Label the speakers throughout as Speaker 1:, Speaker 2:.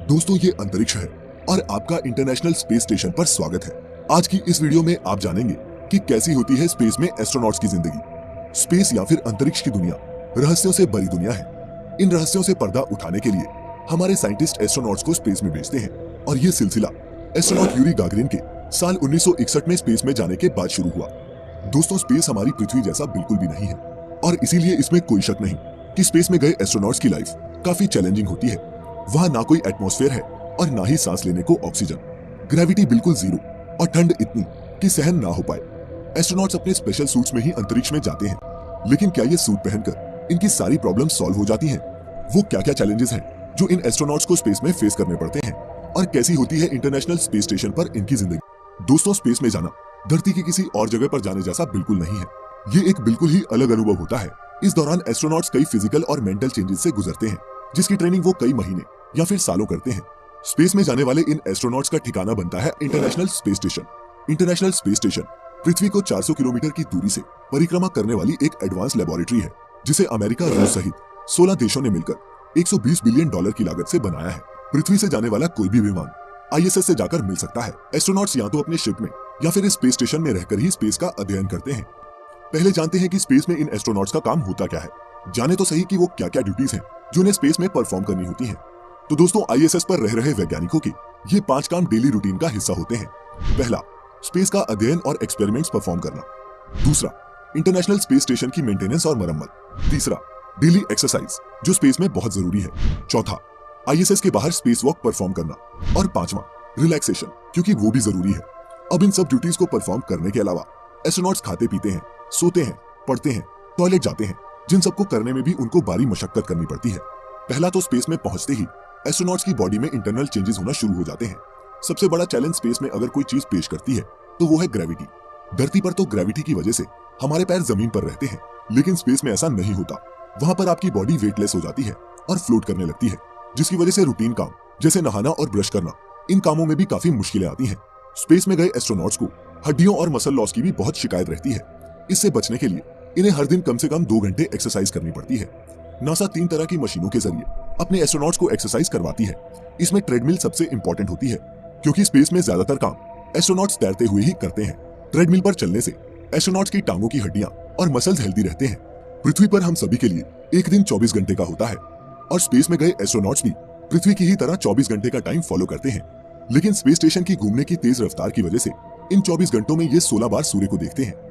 Speaker 1: दोस्तों, ये अंतरिक्ष है और आपका इंटरनेशनल स्पेस स्टेशन पर स्वागत है। आज की इस वीडियो में आप जानेंगे कि कैसी होती है स्पेस में एस्ट्रोनॉट्स की जिंदगी। स्पेस या फिर अंतरिक्ष की दुनिया रहस्यों से भरी दुनिया है। इन रहस्यों से पर्दा उठाने के लिए हमारे साइंटिस्ट एस्ट्रोनॉट्स को स्पेस में भेजते हैं और ये सिलसिला एस्ट्रोनॉट यूरी गागरिन के साल 1961 में स्पेस में जाने के बाद शुरू हुआ। दोस्तों, स्पेस हमारी पृथ्वी जैसा बिल्कुल भी नहीं है और इसीलिए इसमें कोई शक नहीं कि स्पेस में गए एस्ट्रोनॉट्स की लाइफ काफी चैलेंजिंग होती है। वहां ना कोई एटमॉस्फेयर है और ना ही सांस लेने को ऑक्सीजन। ग्रेविटी बिल्कुल जीरो और ठंड इतनी कि सहन ना हो पाए। एस्ट्रोनॉट्स अपने स्पेशल सूट्स में ही अंतरिक्ष में जाते हैं, लेकिन क्या ये सूट पहनकर इनकी सारी प्रॉब्लम सॉल्व हो जाती हैं? वो क्या क्या चैलेंजेस हैं जो इन एस्ट्रोनॉट्स को स्पेस में फेस करने पड़ते हैं और कैसी होती है इंटरनेशनल स्पेस स्टेशन पर इनकी जिंदगी? दोस्तों, स्पेस में जाना धरती की किसी और जगह पर जाने जैसा बिल्कुल नहीं है। ये एक बिल्कुल ही अलग अनुभव होता है। इस दौरान एस्ट्रोनॉट्स कई फिजिकल और मेंटल चेंजेस से गुजरते हैं, जिसकी ट्रेनिंग वो कई महीने या फिर सालों करते हैं। स्पेस में जाने वाले इन एस्ट्रोनॉट्स का ठिकाना बनता है international space station. International space station पृथ्वी को 400 किलोमीटर की दूरी से परिक्रमा करने वाली एक एडवांस लेबोरेटरी है, जिसे अमेरिका, रूस सहित 16 देशों ने मिलकर 120 बिलियन डॉलर की लागत से बनाया है। पृथ्वी से जाने वाला कोई भी विमान ISS से जाकर मिल सकता है। एस्ट्रोनॉट्स या तो अपने शिप में या फिर इस स्पेस स्टेशन में रहकर ही स्पेस का अध्ययन करते हैं। पहले जानते हैं कि स्पेस में इन एस्ट्रोनॉट्स का काम होता क्या है। जाने तो सही कि वो क्या क्या ड्यूटीज हैं जो उन्हें स्पेस में परफॉर्म करनी होती हैं। तो दोस्तों, ISS पर रह रहे वैज्ञानिकों के ये 5 काम डेली रूटीन का हिस्सा होते हैं। पहला, स्पेस का अध्ययन और एक्सपेरिमेंट्स परफॉर्म करना। दूसरा, इंटरनेशनल स्पेस स्टेशन की मेंटेनेंस और मरम्मत। तीसरा, डेली एक्सरसाइज जो स्पेस में बहुत जरूरी है। चौथा, ISS के बाहर स्पेस वॉक परफॉर्म करना। और पांचवा, रिलैक्सेशन, क्योंकि वो भी जरूरी है। अब इन सब ड्यूटीज को परफॉर्म करने के अलावा एस्ट्रोनॉट्स खाते पीते हैं, सोते हैं, पढ़ते हैं, टॉयलेट जाते हैं, जिन सबको करने में भी उनको भारी मशक्कत करनी पड़ती है। पहला तो स्पेस में पहुंचते ही एस्ट्रोनॉट्स की बॉडी में इंटरनल चेंजेस होना शुरू हो जाते हैं। सबसे बड़ा चैलेंज स्पेस में अगर कोई चीज पेश करती है तो वो है ग्रेविटी। धरती पर तो ग्रेविटी की वजह से हमारे पैर जमीन पर रहते हैं, लेकिन स्पेस में ऐसा नहीं होता। वहां पर आपकी बॉडी वेटलेस हो जाती है और फ्लोट करने लगती है, जिसकी वजह से रूटीन काम जैसे नहाना और ब्रश करना, इन कामों में भी काफी मुश्किलें आती हैं। स्पेस में गए एस्ट्रोनॉट्स को हड्डियों और मसल लॉस की भी बहुत शिकायत रहती है। इससे बचने के लिए इन्हें हर दिन कम से कम 2 घंटे एक्सरसाइज करनी पड़ती है। नासा 3 तरह की मशीनों के जरिए अपने एस्ट्रोनॉट्स को एक्सरसाइज करवाती है। इसमें ट्रेडमिल सबसे इंपॉर्टेंट होती है, क्योंकि स्पेस में ज्यादातर काम एस्ट्रोनॉट्स तैरते हुए ही करते हैं। ट्रेडमिल पर चलने से एस्ट्रोनॉट्स की टांगों की हड्डियां और मसल्स हेल्दी रहते हैं। पृथ्वी पर हम सभी के लिए एक दिन 24 घंटे का होता है और स्पेस में गए एस्ट्रोनॉट्स भी पृथ्वी की ही तरह 24 घंटे का टाइम फॉलो करते हैं। लेकिन स्पेस स्टेशन की घूमने की तेज रफ्तार की वजह से इन 24 घंटों में ये 16 बार सूर्य को देखते हैं।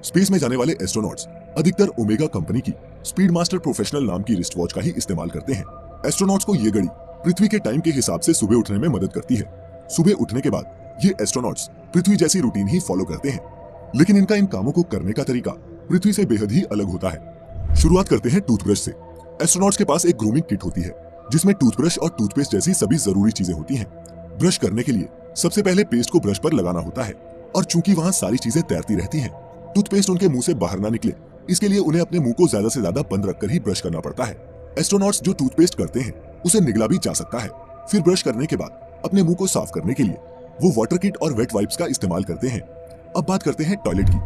Speaker 1: स्पेस में जाने वाले एस्ट्रोनॉट्स अधिकतर ओमेगा कंपनी की स्पीड मास्टर प्रोफेशनल नाम की रिस्ट वॉच का ही इस्तेमाल करते हैं। एस्ट्रोनॉट्स को ये घड़ी पृथ्वी के टाइम के हिसाब से सुबह उठने में मदद करती है। सुबह उठने के बाद ये एस्ट्रोनॉट्स पृथ्वी जैसी रूटीन ही फॉलो करते हैं, लेकिन इनका इन कामों को करने का तरीका पृथ्वी से बेहद ही अलग होता है। शुरुआत करते हैं टूथब्रश से। एस्ट्रोनॉट्स के पास एक ग्रूमिंग किट होती है, जिसमें टूथब्रश और टूथपेस्ट जैसी सभी जरूरी चीजें होती हैं। ब्रश करने के लिए सबसे पहले पेस्ट को ब्रश पर लगाना होता है, और चूंकि वहां सारी चीजें तैरती रहती हैं, टूथपेस्ट उनके मुंह से बाहर ना निकले, इसके लिए उन्हें अपने मुंह को ज्यादा से ज्यादा बंद रखकर ही ब्रश करना पड़ता है। एस्ट्रोनॉट्स जो टूथपेस्ट करते हैं उसे निगला भी जा सकता है। फिर ब्रश करने के बाद अपने मुंह को साफ करने के लिए वो वाटर किट और वेट वाइप्स का इस्तेमाल करते हैं। अब बात करते हैं टॉयलेट की।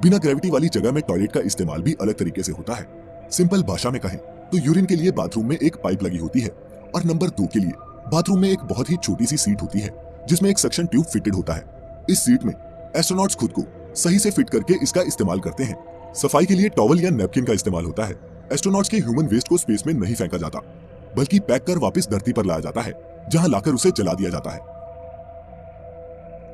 Speaker 1: बिना ग्रेविटी वाली जगह में टॉयलेट का इस्तेमाल भी अलग तरीके से होता है। सिंपल भाषा में कहें तो यूरिन के लिए बाथरूम में एक पाइप लगी होती है, और नंबर 2 के लिए बाथरूम में एक बहुत ही छोटी सी सीट होती है, जिसमें एक सक्शन ट्यूब फिटेड होता है। इस सीट में एस्ट्रोनॉट्स खुद को सही से फिट करके इसका इस्तेमाल करते हैं। सफाई के लिए टॉवल या नैपकिन का इस्तेमाल होता है। एस्ट्रोनॉट्स के ह्यूमन वेस्ट को स्पेस में नहीं फेंका जाता, बल्कि पैक कर वापस धरती पर लाया जाता है, जहां लाकर उसे जला दिया जाता है।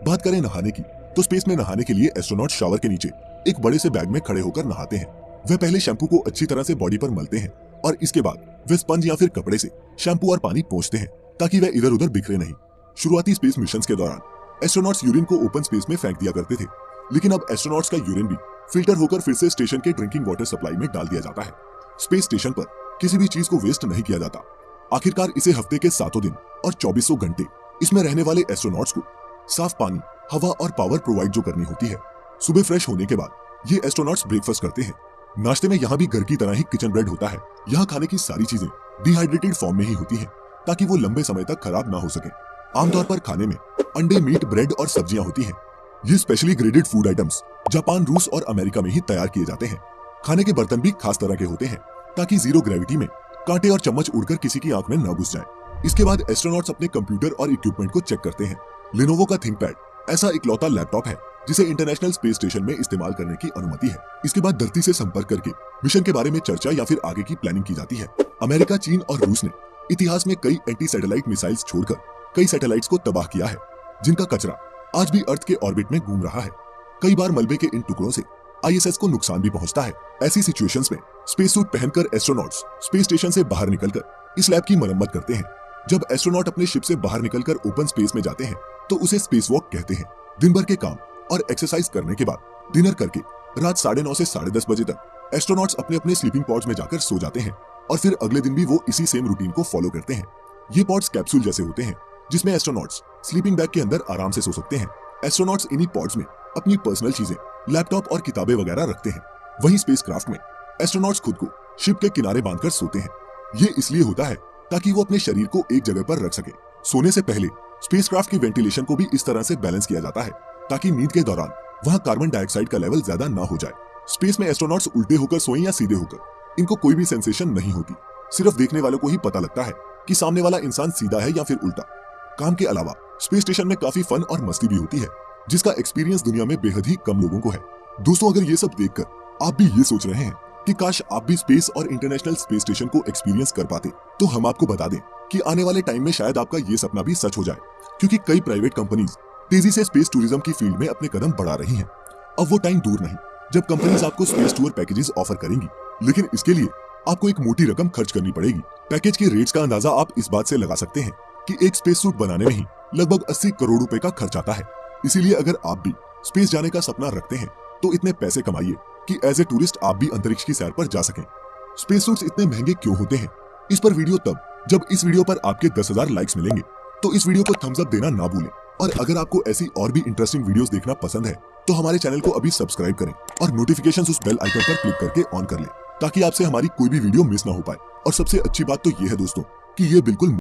Speaker 1: बात करें नहाने की, तो स्पेस में नहाने के लिए एस्ट्रोनॉट शावर के नीचे एक बड़े से बैग में खड़े होकर नहाते हैं। वे पहले शैम्पू को अच्छी तरह से बॉडी पर मलते हैं और इसके बाद वे स्पंज या फिर कपड़े से शैम्पू और पानी पोंछते हैं, ताकि वे इधर उधर बिखरे नहीं। शुरुआती स्पेस मिशंस के दौरान एस्ट्रोनॉट्स यूरिन को ओपन स्पेस में फेंक दिया करते थे, लेकिन अब एस्ट्रोनॉट्स का यूरिन भी फिल्टर होकर फिर से स्टेशन के ड्रिंकिंग वाटर सप्लाई में डाल दिया जाता है। स्पेस स्टेशन पर किसी भी चीज को वेस्ट नहीं किया जाता। आखिरकार इसे हफ्ते के 7 दिन और 2400 घंटे इसमें रहने वाले एस्ट्रोनॉट्स को साफ पानी, हवा और पावर प्रोवाइड जो करनी होती है। सुबह फ्रेश होने के बाद ये एस्ट्रोनॉट्स ब्रेकफास्ट करते हैं। नाश्ते में यहाँ भी घर की तरह ही किचन ब्रेड होता है। यहाँ खाने की सारी चीजें डिहाइड्रेटेड फॉर्म में ही होती हैं, ताकि वो लंबे समय तक खराब ना हो सके। आमतौर पर खाने में अंडे, मीट, ब्रेड और सब्जियां होती हैं। ये specially graded food items Japan, रूस और अमेरिका में ही तैयार किए जाते हैं। खाने के बर्तन भी खास तरह के होते हैं, ताकि जीरो ग्रेविटी में कांटे और चम्मच उड़कर किसी की आंख में न घुस जाए। इसके बाद एस्ट्रोनॉट्स अपने कंप्यूटर और इक्विपमेंट को चेक करते हैं। लिनोवो का थिंकपैड ऐसा इकलौता लैपटॉप है जिसे इंटरनेशनल स्पेस स्टेशन में इस्तेमाल करने की अनुमति है। इसके बाद धरती से संपर्क करके मिशन के बारे में चर्चा या फिर आगे की प्लानिंग की जाती है। अमेरिका, चीन और रूस ने इतिहास में कई एंटी सैटेलाइट मिसाइल्स छोड़कर कई सैटेलाइट्स को तबाह किया है, जिनका कचरा आज भी अर्थ के ऑर्बिट में घूम रहा है। कई बार मलबे के इन टुकड़ों से आईएसएस को नुकसान भी पहुंचता है। ऐसी सिचुएशंस में स्पेस सूट पहनकर एस्ट्रोनॉट्स स्पेस स्टेशन से बाहर निकलकर इस लैब की मरम्मत करते हैं। जब एस्ट्रोनॉट अपने शिप से बाहर निकलकर ओपन स्पेस में जाते हैं तो उसे स्पेस वॉक कहते हैं। दिन भर के काम और एक्सरसाइज करने के बाद डिनर करके रात 9:30 से 10:30 बजे तक एस्ट्रोनॉट्स अपने अपने स्लीपिंग पॉड्स में जाकर सो जाते हैं और फिर अगले दिन भी वो इसी सेम रूटीन को फॉलो करते हैं। ये पॉड्स कैप्सूल जैसे होते हैं जिसमें एस्ट्रोनॉट्स स्लीपिंग बैग के अंदर आराम से सो सकते हैं। एस्ट्रोनॉट्स इन्हीं पॉड्स में अपनी पर्सनल चीजें, लैपटॉप और किताबें वगैरह रखते हैं। वहीं स्पेसक्राफ्ट में एस्ट्रोनॉट्स खुद को शिप के किनारे बांधकर सोते हैं। ये इसलिए होता है ताकि वो अपने शरीर को एक जगह पर रख सके। सोने से पहले स्पेसक्राफ्ट की वेंटिलेशन को भी इस तरह से बैलेंस किया जाता है ताकि नींद के दौरान वहां कार्बन डाइऑक्साइड का लेवल ज्यादा ना हो जाए। स्पेस में एस्ट्रोनॉट्स उल्टे होकर सोएं या सीधे होकर, इनको कोई भी सेंसेशन नहीं होती। सिर्फ देखने वालों को ही पता लगता है कि सामने वाला इंसान सीधा है या फिर उल्टा। काम के अलावा स्पेस स्टेशन में काफी फन और मस्ती भी होती है, जिसका एक्सपीरियंस दुनिया में बेहद ही कम लोगों को है। दोस्तों, अगर ये सब देखकर आप भी ये सोच रहे हैं कि काश आप भी स्पेस और इंटरनेशनल स्पेस स्टेशन को एक्सपीरियंस कर पाते, तो हम आपको बता दें कि आने वाले टाइम में शायद आपका ये सपना भी सच हो जाए, क्योंकि कई प्राइवेट कंपनीज तेजी से स्पेस टूरिज्म की फील्ड में अपने कदम बढ़ा रही हैं। अब वो टाइम दूर नहीं जब कंपनीज आपको स्पेस टूर पैकेजेस ऑफर करेंगी, लेकिन इसके लिए आपको एक मोटी रकम खर्च करनी पड़ेगी। पैकेज के रेट्स का अंदाजा आप इस बात से लगा सकते हैं कि एक स्पेस सूट बनाने में ही लगभग 80 करोड़ रुपए का खर्च आता है। इसीलिए अगर आप भी स्पेस जाने का सपना रखते हैं तो इतने पैसे कमाइए कि एज ए टूरिस्ट आप भी अंतरिक्ष की सैर पर जा सकें। स्पेस सूट्स इतने महंगे क्यों होते हैं, इस पर वीडियो तब जब इस वीडियो पर आपके 10,000 लाइक्स मिलेंगे, तो इस वीडियो को थम्स अप देना ना भूलें। और अगर आपको ऐसी और भी इंटरेस्टिंग वीडियोस देखना पसंद है तो हमारे चैनल को अभी सब्सक्राइब करें और नोटिफिकेशंस उस बेल आइकन पर क्लिक करके ऑन कर लें, ताकि आपसे हमारी कोई भी वीडियो मिस ना हो पाए। और सबसे अच्छी बात तो ये है दोस्तों कि ये बिल्कुल